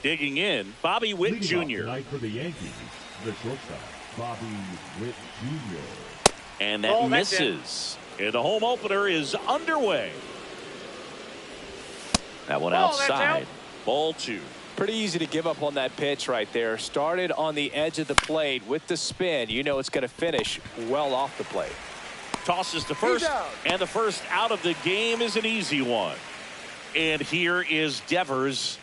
Digging in, Bobby Witt Jr. Tonight for the Yankees, the shortstop, Bobby Witt Jr. And that misses. And the home opener is underway. That one outside. Ball 2. Pretty easy to give up on that pitch right there. Started on the edge of the plate with the spin. You know it's going to finish well off the plate. Tosses to first, and the first out of the game is an easy one. And here is Devers.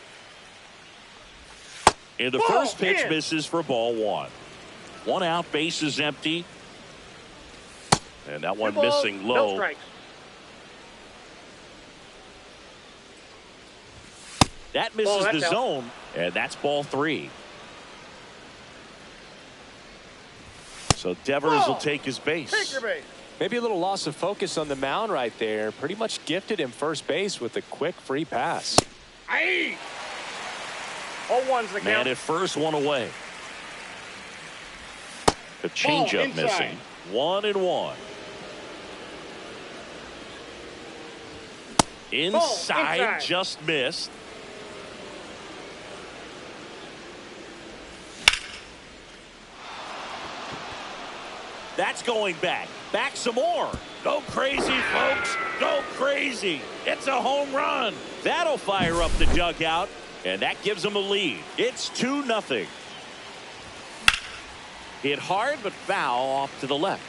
And the first pitch misses for ball 1. 1 out, base is empty. And that one missing low. No strikes. That misses the zone, and that's ball 3. So Devers will take his base. Take your base. Maybe a little loss of focus on the mound right there. Pretty much gifted him first base with a quick free pass. Aye. 0-1's the count. Man at first, 1 away. The changeup missing. 1-1. Inside, just missed. That's going back. Back some more. Go crazy, folks. Go crazy. It's a home run. That'll fire up the dugout, and that gives them a lead. It's 2-0. Hit hard but foul off to the left.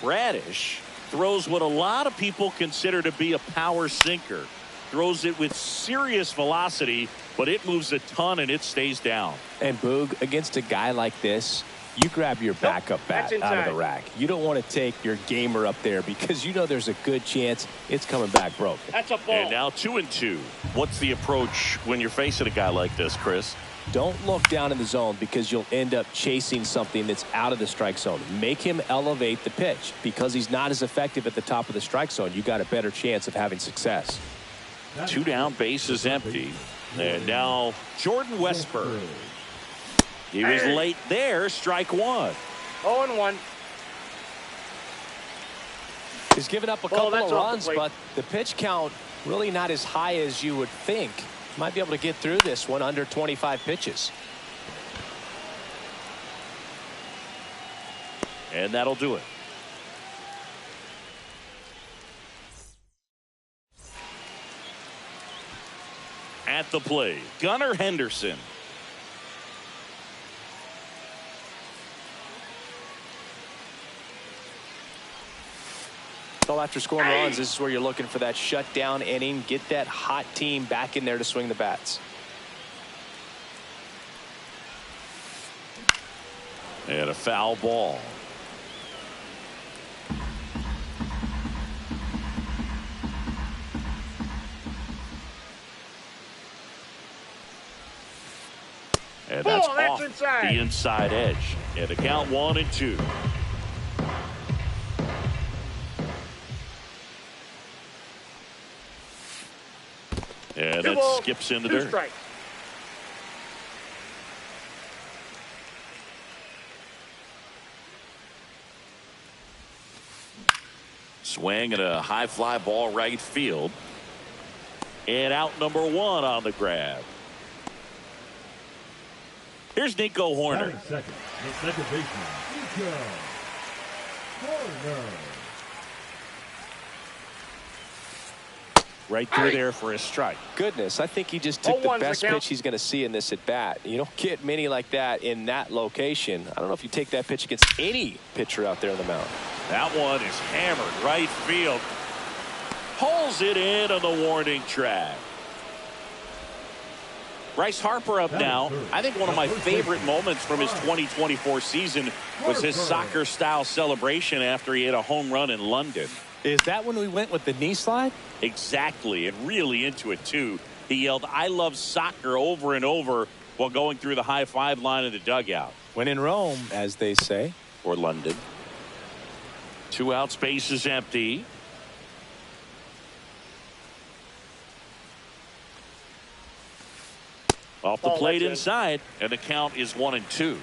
Bradish throws what a lot of people consider to be a power sinker. Throws it with serious velocity, but it moves a ton and it stays down. And Boog, against a guy like this, you grab your backup bat out of the rack. You don't want to take your gamer up there because you know there's a good chance it's coming back broken. That's a ball. And now 2-2. What's the approach when you're facing a guy like this, Chris? Don't look down in the zone because you'll end up chasing something that's out of the strike zone. Make him elevate the pitch. Because he's not as effective at the top of the strike zone, you got a better chance of having success. 2 down, base is empty. And now Jordan Westburg. He was late there, strike 1. 0-1. He's given up a couple of runs, but the pitch count really not as high as you would think. Might be able to get through this one under 25 pitches. And that'll do it. At the plate, Gunnar Henderson. So after scoring runs, this is where you're looking for that shutdown inning. Get that hot team back in there to swing the bats. And a foul ball. And that's off the inside edge. And the count 1-2. And that skips into dirt. Strikes. Swing and a high fly ball right field. And out number 1 on the grab. Here's Nico Hoerner. Second, the second baseman, Nico Hoerner. Right through there for a strike. Goodness, I think he just took the 0-1's best the count. pitch he's going to see in this at bat. You don't get many like that in that location. I don't know if you take that pitch against any pitcher out there on the mound. That one is hammered right field. Pulls it in on the warning track. Bryce Harper up now. I think one of my favorite moments from his 2024 season was his soccer-style celebration after he hit a home run in London. Is that when we went with the knee slide? Exactly, and really into it, too. He yelled, "I love soccer," over and over while going through the high-five line of the dugout. When in Rome, as they say. Or London. 2 outs, base is empty. Off the plate inside, and the count is 1-2.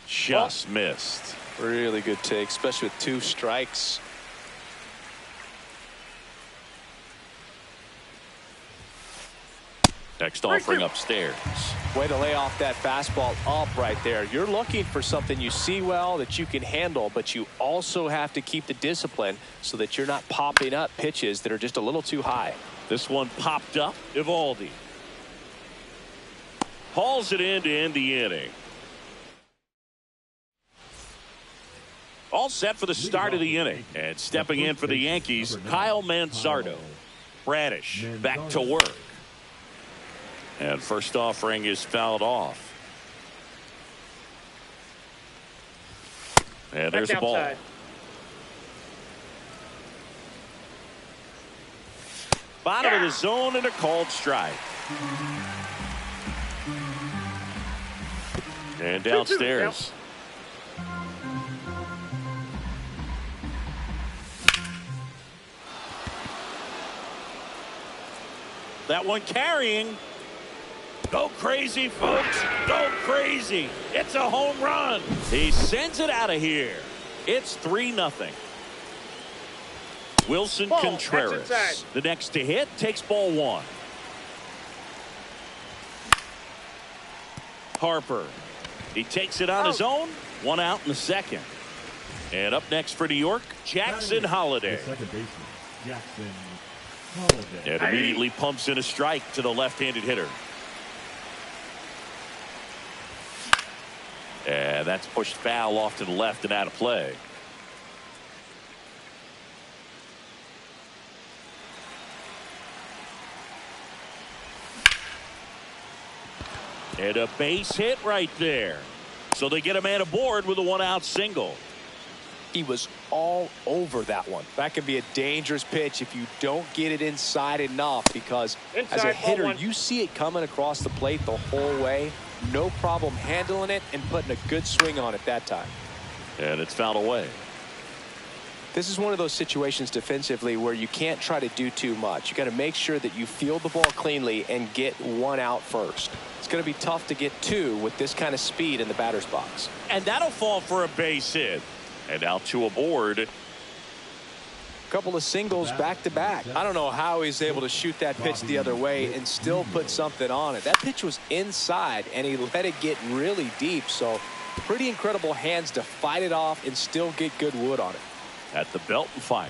Just missed. Really good take, especially with 2 strikes. Next offering upstairs. Way to lay off that fastball up right there. You're looking for something you see well that you can handle, but you also have to keep the discipline so that you're not popping up pitches that are just a little too high. This one popped up. Eovaldi hauls it in to end the inning. All set for the start of the inning. And stepping in for the Yankees, Kyle Manzardo. Bradish back to work. And first offering is fouled off. And there's the ball. Bottom of the zone and a called strike. And downstairs. That one carrying. Go crazy, folks. Go crazy. It's a home run. He sends it out of here. It's 3-0. Wilson Contreras, the next to hit, takes ball 1. Harper. He takes it on his own. 1 out in the second. And up next for New York, Jackson Holliday. Second baseman, Jackson Holliday. And immediately pumps in a strike to the left-handed hitter. And that's pushed foul off to the left and out of play. And a base hit right there. So they get a man aboard with a 1-out single. He was all over that one. That can be a dangerous pitch if you don't get it inside enough, because as a hitter, you see it coming across the plate the whole way. No problem handling it and putting a good swing on it that time. And it's fouled away. This is one of those situations defensively where you can't try to do too much. You got to make sure that you field the ball cleanly and get 1 out first. It's going to be tough to get 2 with this kind of speed in the batter's box. And that'll fall for a base hit. And now 2 aboard. Couple of singles back to back. I don't know how he's able to shoot that pitch the other way and still put something on it. That pitch was inside and he let it get really deep. So pretty incredible hands to fight it off and still get good wood on it. At the belt and fires.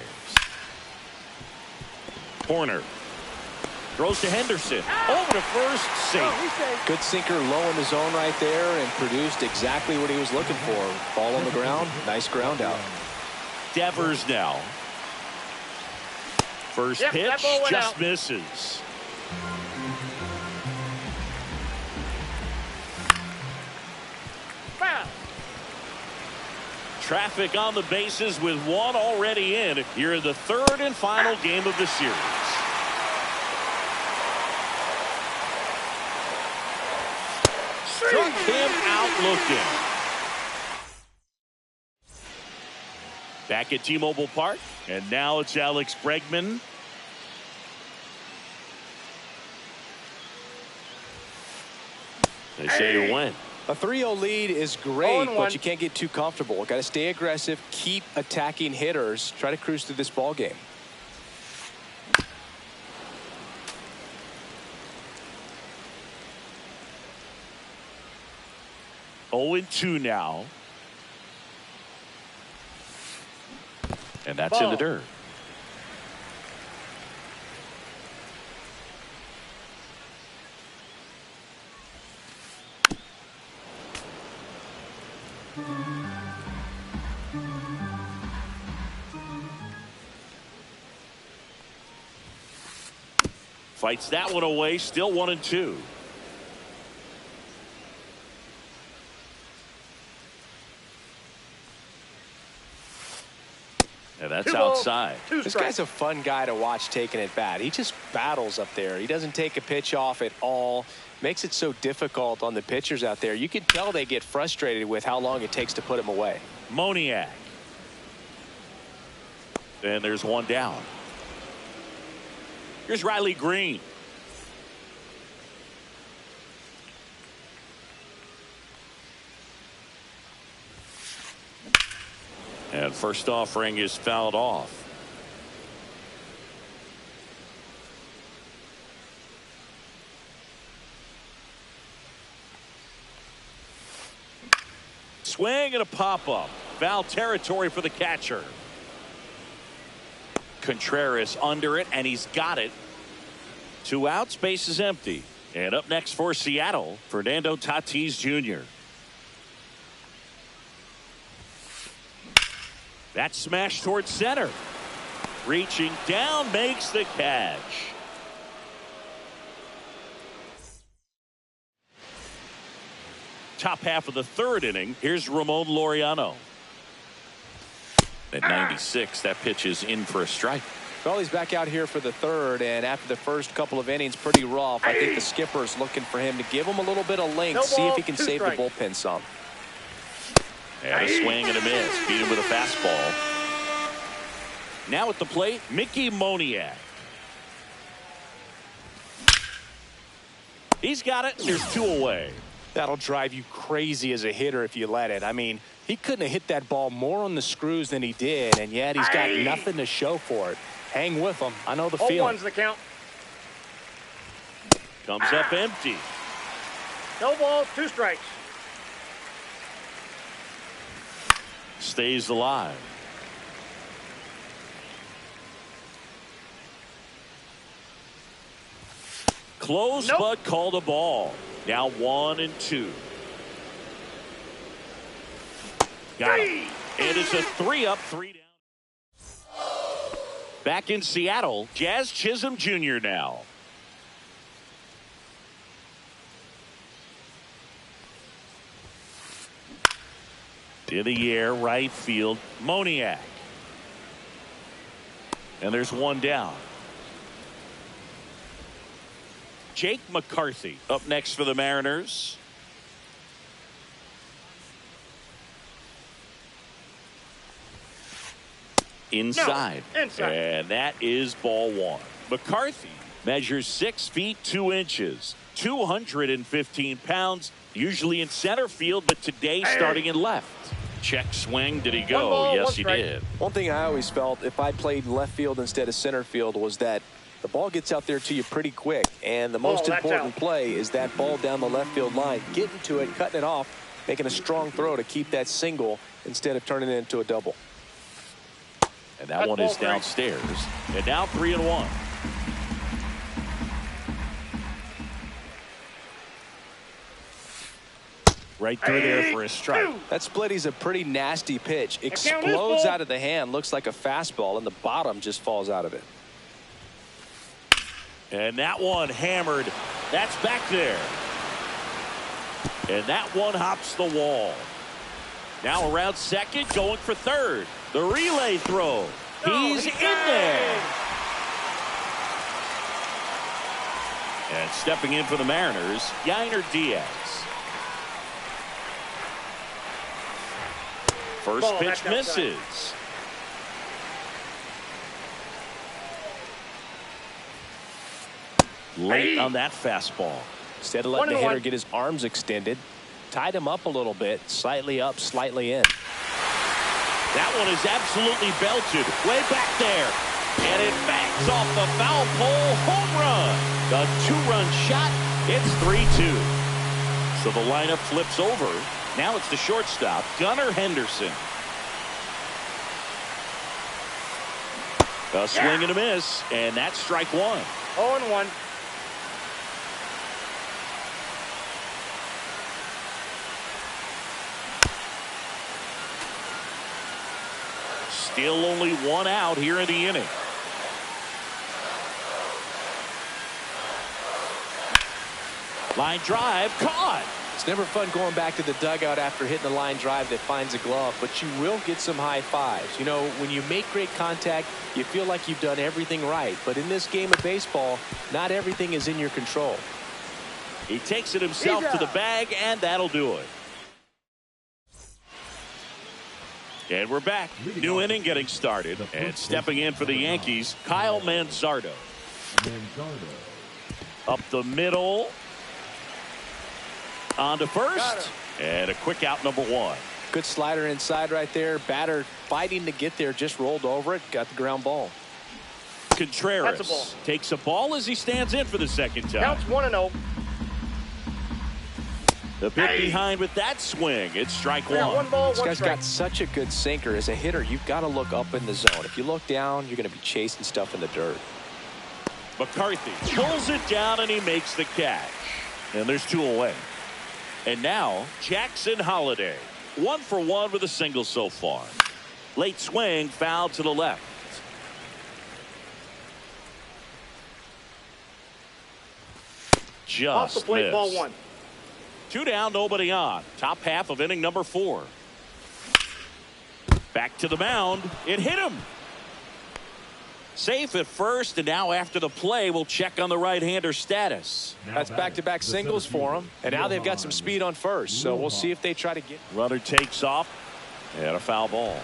Corner. Throws to Henderson. Over to first. Safe. Good sinker low in the zone right there and produced exactly what he was looking for. Ball on the ground. Nice ground out. Devers now. First pitch just misses. Foul. Traffic on the bases with 1 already in here in the 3rd and final game of the series. Struck him out looking. Back at T-Mobile Park, and now it's Alex Bregman. They say you win. A 3-0 lead is great, but you can't get too comfortable. Got to stay aggressive, keep attacking hitters, try to cruise through this ball game. Oh, 0-2 now. And that's in the dirt. Fights that one away, still 1-2. And that's outside. This guy's a fun guy to watch taking at bat. He just battles up there. He doesn't take a pitch off at all. Makes it so difficult on the pitchers out there. You can tell they get frustrated with how long it takes to put him away. Moniak. And there's one down. Here's Riley Green. And first offering is fouled off. Swing and a pop-up. Foul territory for the catcher. Contreras under it, and he's got it. 2 outs, base is empty. And up next for Seattle, Fernando Tatis Jr. That smash towards center. Reaching down, makes the catch. Top half of the 3rd inning. Here's Ramon Laureano. At 96, that pitch is in for a strike. Well, he's back out here for the 3rd, and after the first couple of innings, pretty rough. I think the skipper is looking for him to give him a little bit of length, see if he can save the bullpen some. And a swing and a miss. Beat him with a fastball. Now at the plate, Mickey Moniak. He's got it. There's 2 away. That'll drive you crazy as a hitter if you let it. I mean, he couldn't have hit that ball more on the screws than he did, and yet he's got nothing to show for it. Hang with him. I know the feeling. 0-1's the count. Comes up empty. No balls, 2 strikes. Stays alive. Close, but called a ball. Now 1-2. Got him. And it's a 3-up, 3 down. Back in Seattle, Jazz Chisholm Jr. now. In the air, right field, Moniak. And there's 1 down. Jake McCarthy up next for the Mariners. Inside. No, inside. And that is ball 1. McCarthy measures 6 feet 2 inches, 215 pounds, usually in center field, but today starting in left. Check swing. Did he go? Ball, yes, he strike. did. One thing I always felt if I played left field instead of center field was that the ball gets out there to you pretty quick, and the most important play is that ball down the left field line, getting to it, cutting it off, making a strong throw to keep that single instead of turning it into a double. And that one is downstairs. And now 3-1. Right through there for a strike. That splitty's a pretty nasty pitch. Explodes out of the hand, looks like a fastball, and the bottom just falls out of it. And that one hammered. That's back there. And that one hops the wall. Now around second, going for third. The relay throw. He's in there. And stepping in for the Mariners, Yainer Diaz. First pitch misses. Late on that fastball. Instead of letting the hitter get his arms extended, tied him up a little bit, slightly up, slightly in. That one is absolutely belted. Way back there. And it bangs off the foul pole. Home run. A 2-run shot. It's 3-2. So the lineup flips over. Now it's the shortstop, Gunnar Henderson. A swing and a miss, and that's strike one. 0-1. Still only one out here in the inning. Line drive caught. It's never fun going back to the dugout after hitting a line drive that finds a glove, but you will get some high fives. You know, when you make great contact, you feel like you've done everything right. But in this game of baseball, not everything is in your control. He takes it himself to the bag, and that'll do it. And we're back. New inning getting started. And stepping in for the Yankees, Kyle Manzardo. Up the middle. On to first. And a quick out, number one. Good slider inside right there. Batter fighting to get there. Just rolled over it. Got the ground ball. Contreras That's a ball. takes a ball as he stands in for the second time. Counts 1-0. The bit behind with that swing. It's strike one. One ball, This one guy's strike. got such a good sinker. As a hitter, you've got to look up in the zone. If you look down, you're going to be chasing stuff in the dirt. McCarthy pulls it down, and he makes the catch. And there's two away. And now Jackson Holliday, 1 for 1 with a single so far. Late swing, foul to the left. Just Off the plate, missed. ball 1. 2 down, nobody on. Top half of inning number 4. Back to the mound. It hit him. Safe at first, and now after the play, we'll check on the right-hander status. That's back-to-back singles for him. And now they've got some speed on first. So we'll see if they try to get. Runner takes off, and a foul ball.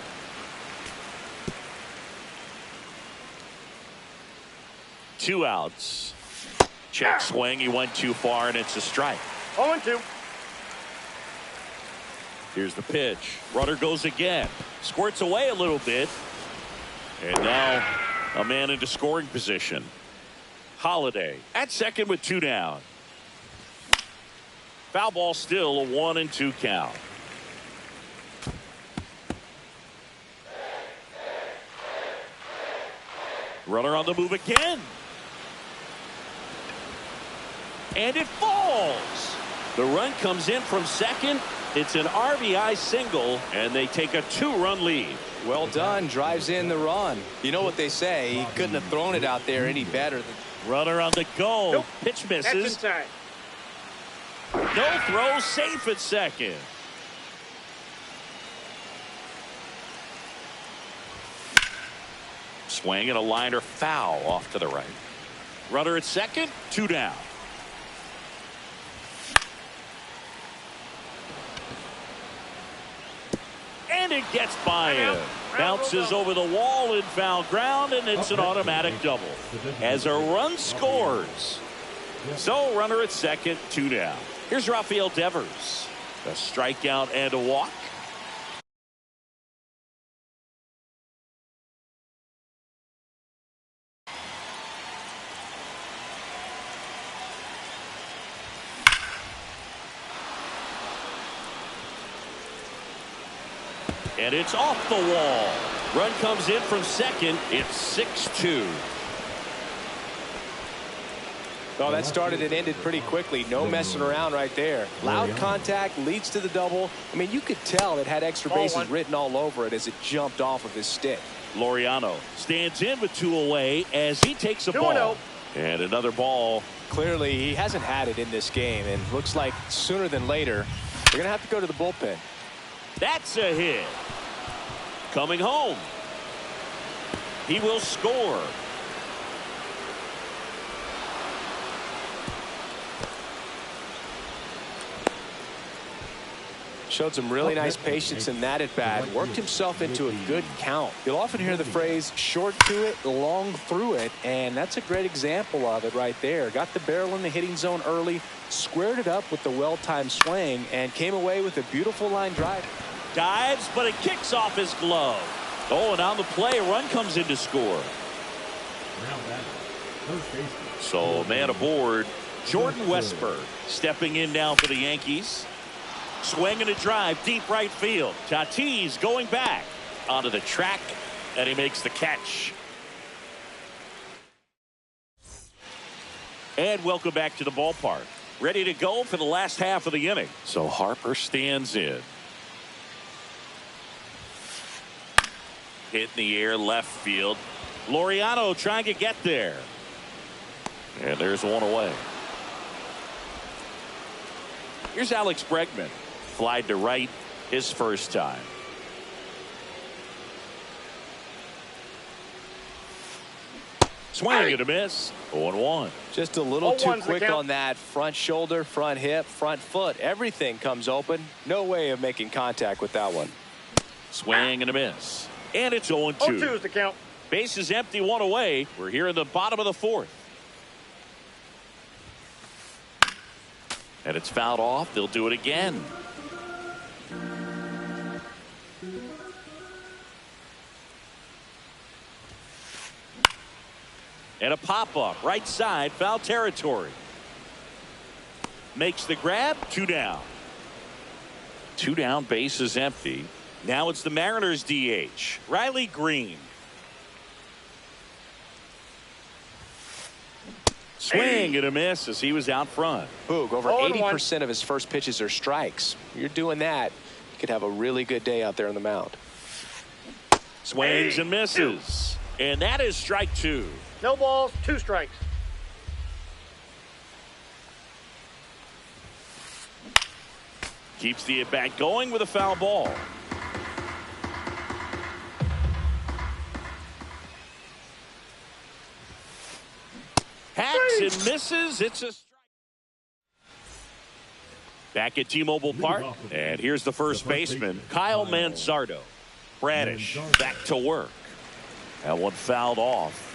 Two outs. Check swing. He went too far, and it's a strike. 0-2. Here's the pitch. Runner goes again. Squirts away a little bit. And now a man into scoring position. Holliday at second with 2 down. Foul ball, still a 1-2 count. Runner on the move again. And it falls. The run comes in from second. It's an RBI single, and they take a 2-run lead. Well done. Drives in the run. You know what they say. He couldn't have thrown it out there any better than. Runner on the go. Nope. Pitch That's misses. inside. No throw, safe at second. Swing and a liner foul off to the right. Runner at second, 2 down. And it gets by him. Bounces over the wall in foul ground, and it's an automatic double as a run scores. So runner at second, 2 down. Here's Rafael Devers. A strikeout and a walk. And it's off the wall. Run comes in from second. It's 6-2. Oh, that started and ended pretty quickly. No messing around right there. Loud contact leads to the double. I mean, you could tell it had extra bases written all over it as it jumped off of his stick. Laureano stands in with 2 away as he takes a ball. And another ball. Clearly, he hasn't had it in this game, and looks like sooner than later, they're going to have to go to the bullpen. That's a hit. Coming home. He will score. Showed some really nice patience in that at bat. Worked himself into a good count. You'll often hear the phrase short to it, long through it, and that's a great example of it right there. Got the barrel in the hitting zone early, squared it up with the well-timed swing, and came away with a beautiful line drive. Dives, but it kicks off his glove. Oh, and on the play, a run comes in to score. So, man aboard, Jordan Westburg stepping in now for the Yankees. Swing and a drive, deep right field. Tatis going back onto the track, and he makes the catch. And welcome back to the ballpark. Ready to go for the last half of the inning. So Harper stands in. Hit in the air left field. Laureano trying to get there. And there's one away. Here's Alex Bregman. Flied to right his first time. Swing and a miss. 0-1. Just a little too 0-1's the quick count. on that front shoulder, front hip, front foot. Everything comes open. No way of making contact with that one. Swing and a miss. And it's 0-2. 0-2 is the count. Base is empty, one away. We're here in the bottom of the fourth. And it's fouled off. They'll do it again. And a pop-up, right side, foul territory. Makes the grab, 2 down. 2 down, base is empty. Now it's the Mariners DH, Riley Green. Swing and a miss as he was out front. Boog, over 0-1. 80% of his first pitches are strikes. You're doing that, you could have a really good day out there on the mound. Swings and misses. And that is strike 2. No balls, 2 strikes. Keeps the at-bat going with a foul ball. Hacks and misses. It's a strike. Back at T-Mobile Park. And here's the first baseman, Kyle Manzardo. Bradish back to work. That one fouled off.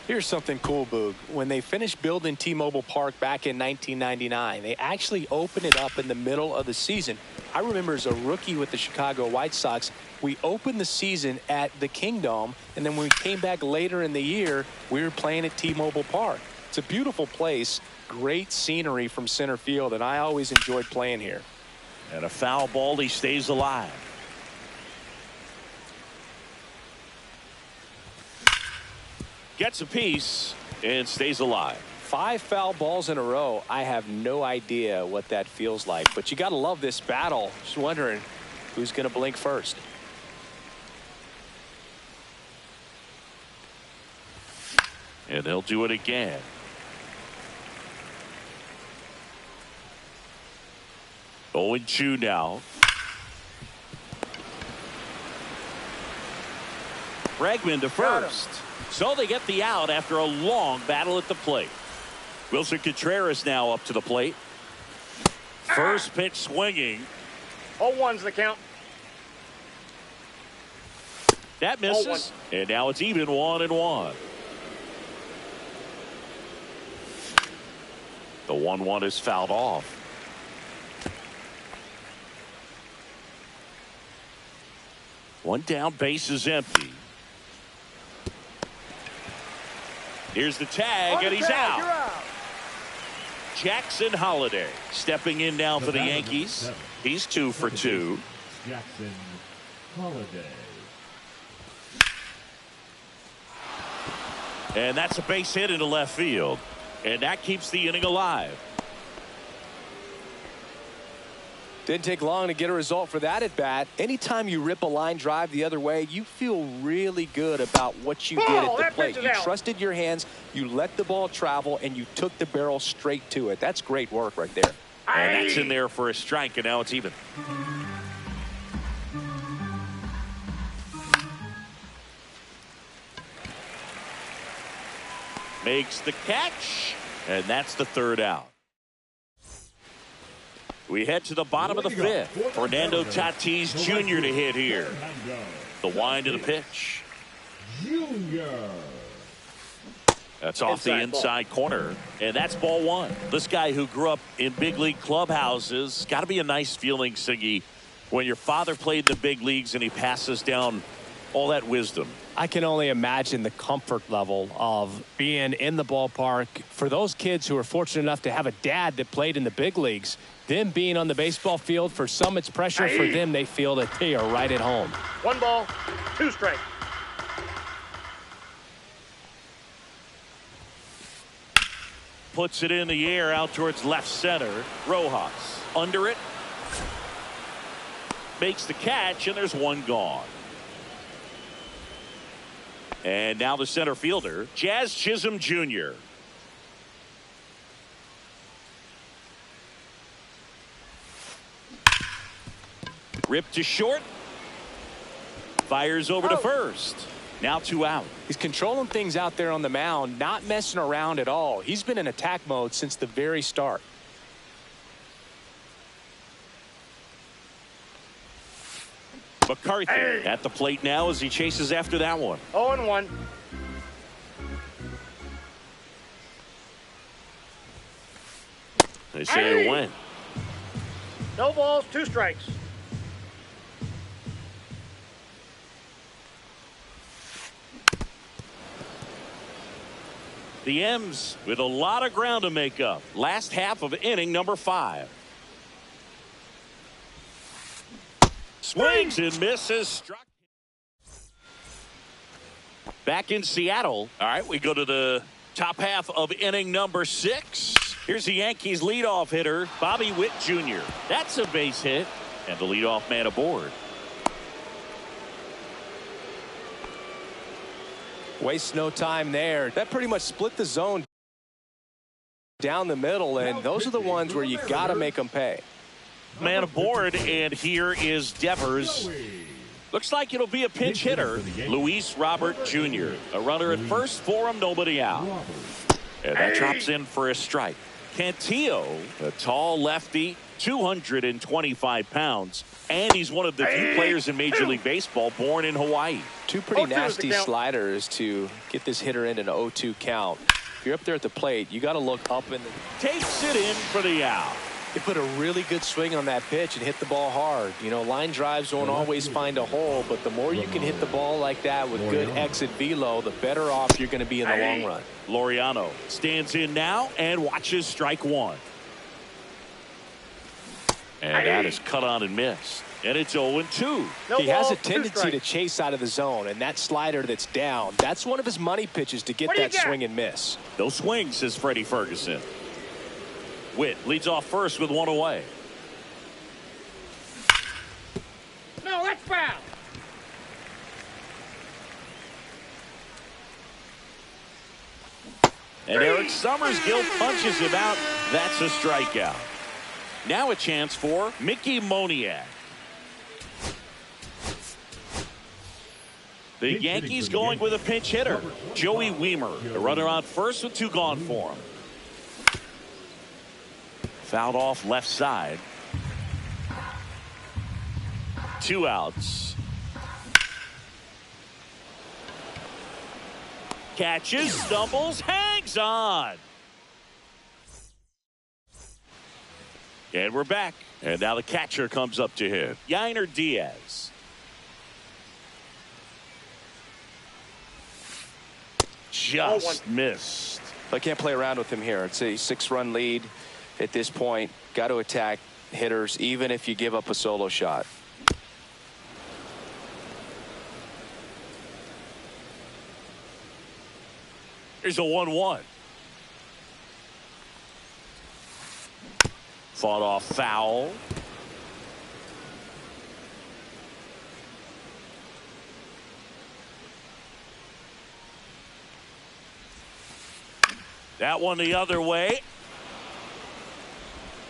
Here's something cool, Boog. When they finished building T-Mobile Park back in 1999, they actually opened it up in the middle of the season. I remember as a rookie with the Chicago White Sox, we opened the season at the Kingdome, and then when we came back later in the year, we were playing at T-Mobile Park. It's a beautiful place, great scenery from center field, and I always enjoyed playing here. And a foul ball, he stays alive. Gets a piece and stays alive. 5 foul balls in a row. I have no idea what that feels like, but you got to love this battle. Just wondering who's going to blink first. And they'll do it again. Oh, 0-2 now. Bregman to first. So they get the out after a long battle at the plate. Wilson Contreras now up to the plate. First pitch swinging. 0-1's the count. That misses. And now it's even 1-1. The 1-1 is fouled off. One down, base is empty. Here's the tag, and he's You're out. out. Jackson Holliday stepping in now for the Yankees. He's 2 for 2. Jackson Holliday. And that's a base hit into left field. And that keeps the inning alive. Didn't take long to get a result for that at bat. Anytime you rip a line drive the other way, you feel really good about what you did at the that plate. pitch is You out. trusted your hands, you let the ball travel, and you took the barrel straight to it. That's great work right there. And that's in there for a strike, and now it's even. Makes the catch, and that's the 3rd out. We head to the bottom of the 5th. Fernando Tatis Jr. to hit here. The wind of the pitch. Junior. That's off the inside corner, and that's ball 1. This guy who grew up in big league clubhouses, got to be a nice feeling, Siggy, when your father played in the big leagues and he passes down all that wisdom. I can only imagine the comfort level of being in the ballpark. For those kids who are fortunate enough to have a dad that played in the big leagues, them being on the baseball field, for some it's pressure. For them, they feel that they are right at home. 1 ball, 2 strikes. puts it in the air out towards left center. Rojas under it. Makes the catch, and there's one gone. And now the center fielder, Jazz Chisholm Jr. Ripped to short. Fires over to first. Now 2 out. He's controlling things out there on the mound, not messing around at all. He's been in attack mode since the very start. McCarthy at the plate now as he chases after that one. 0-1. They say it went. No balls, 2 strikes. The M's with a lot of ground to make up. Last half of inning number 5. Swings and misses. Struck. Back in Seattle. All right, we go to the top half of inning number 6. Here's the Yankees leadoff hitter, Bobby Witt Jr. That's a base hit, and the leadoff man aboard. Waste no time there. That pretty much split the zone down the middle, and those are the ones where you got to make them pay. Man aboard, and here is Devers. Looks like it'll be a pinch hitter, Luis Robert Jr. A runner at first for him, nobody out. And that drops in for a strike. Cantillo, a tall lefty, 225 pounds, and he's one of the few players in Major League Baseball born in Hawaii. 2 pretty nasty sliders to get this hitter in an 0-2 count. If you're up there at the plate, you got to look up in the... Takes it in for the out. They put a really good swing on that pitch and hit the ball hard. You know, line drives won't always find a hole, but the more you can hit the ball like that with good exit velo, the better off you're going to be in the long run. Laureano stands in now and watches strike 1. And that is cut on and missed. And it's 0-2. He has a tendency to chase out of the zone, and that slider that's down, that's one of his money pitches to get that swing and miss. No swings, says Freddie Ferguson. Witt leads off first with 1 away. No, that's foul. And Eric Summersgill punches him out. That's a strikeout. Now a chance for Mickey Moniak. The Yankees going with a pinch hitter, Joey Wiemer. The runner on first with 2 gone for him. Fouled off left side. 2 outs. Catches, stumbles, hangs on. And we're back. And now the catcher comes up to him, Yainer Diaz. Just missed. I can't play around with him here. It's a 6-run lead at this point. Got to attack hitters even if you give up a solo shot. Here's a 1-1. Fought off foul. That one the other way.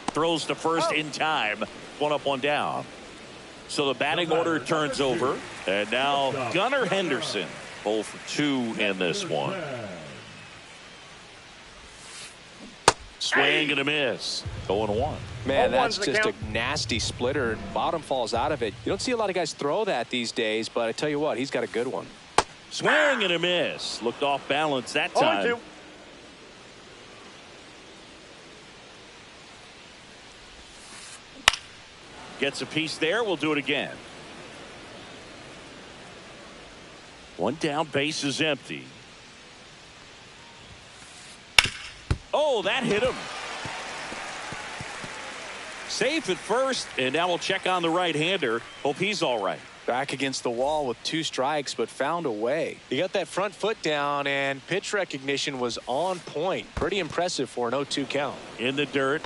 Throws to first in time. 1 up, 1 down. So the batting order turns over. And now Gunnar Henderson. 0 for 2 in this one. Swing and a miss. 0-1. Man, that's just a nasty splitter. Bottom falls out of it. You don't see a lot of guys throw that these days, but I tell you what, he's got a good one. Swing and a miss. Looked off balance that time. 0-2. Gets a piece there. We'll do it again. 1 down, base is empty. Oh, that hit him. Safe at first, and now we'll check on the right-hander. Hope he's all right. Back against the wall with 2 strikes, but found a way. He got that front foot down, and pitch recognition was on point. Pretty impressive for an 0-2 count. In the dirt.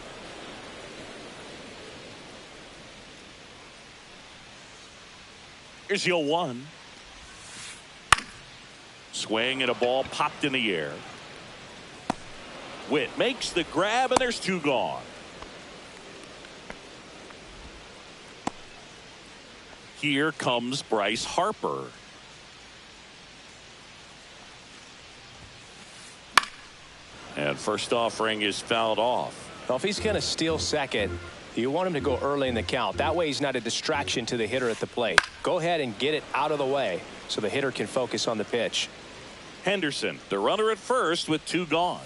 Here's 0-1. Swing and a ball popped in the air. Witt makes the grab, and there's 2 gone. Here comes Bryce Harper. And first offering is fouled off. Well, if he's going to steal second, you want him to go early in the count. That way he's not a distraction to the hitter at the plate. Go ahead and get it out of the way so the hitter can focus on the pitch. Henderson, the runner at first with 2 gone.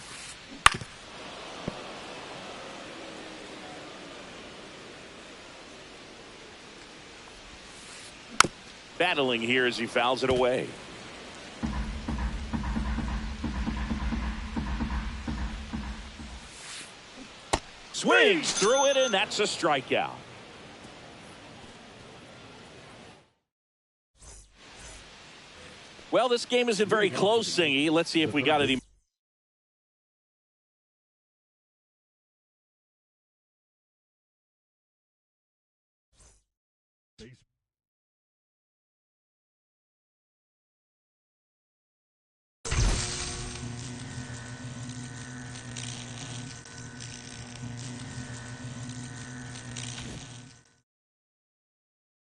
Battling here as he fouls it away. Swings through it, and that's a strikeout. Well, this game isn't very close, Singy. Let's see if we got any